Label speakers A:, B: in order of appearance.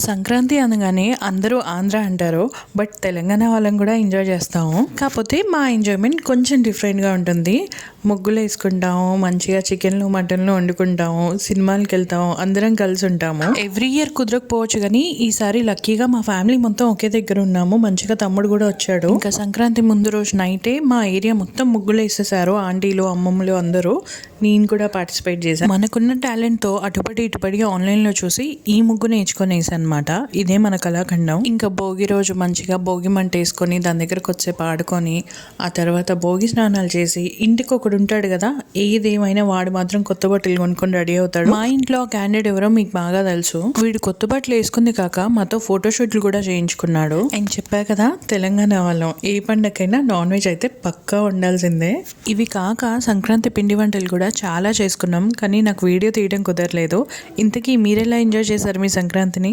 A: సంక్రాంతి అనగానే అందరూ ఆంధ్ర అంటారు. బట్ తెలంగాణ వాళ్ళం కూడా ఎంజాయ్ చేస్తాము. కాకపోతే మా ఎంజాయ్మెంట్ కొంచెం డిఫరెంట్గా ఉంటుంది. ముగ్గులు వేసుకుంటాము, మంచిగా చికెన్లు మటన్లు వండుకుంటాము, సినిమాలకు వెళ్తాము, అందరం కలిసి ఉంటాము. ఎవ్రీ ఇయర్ కుదరకపోవచ్చు కానీ ఈసారి లక్కీగా మా ఫ్యామిలీ మొత్తం ఒకే దగ్గర ఉన్నాము. మంచిగా తమ్ముడు కూడా వచ్చాడు. ఇంకా సంక్రాంతి ముందు రోజు నైటే మా ఏరియా మొత్తం ముగ్గులు వేసేసారు. ఆంటీలు అమ్మమ్మలు అందరూ. నేను కూడా పార్టిసిపేట్ చేశాను. మనకున్న టాలెంట్తో అటుపడి ఇటుపడి ఆన్లైన్లో చూసి ఈ ముగ్గు నేర్చుకొని వేసాను అనమాట. ఇదే మన కళాఖండం. ఇంకా భోగి రోజు మంచిగా భోగి మంట వేసుకొని దాని దగ్గరకు వచ్చేపు ఆడుకొని ఆ తర్వాత భోగి స్నానాలు చేసి ఇంటికి ఒకడు ఉంటాడు కదా, ఏదేమైనా వాడు మాత్రం కొత్త బట్టలు కొనుక్కొని రెడీ అవుతాడు. మా ఇంట్లో క్యాండిడేట్ ఎవరో మీకు బాగా తెలుసు. వీడు కొత్త బట్టలు వేసుకుంది కాక మాతో ఫోటోషూట్లు కూడా చేయించుకున్నాడు. ఆయన చెప్పా కదా తెలంగాణ వాళ్ళం ఏ పండగకైనా నాన్ వెజ్ అయితే పక్కా ఉండాల్సిందే. ఇవి కాక సంక్రాంతి పిండి వంటలు కూడా చాలా చేసుకున్నాం. కానీ నాకు వీడియో తీయడం కుదరలేదు. ఇంతకీ మీరెలా ఎంజాయ్ చేశారు మీ సంక్రాంతిని?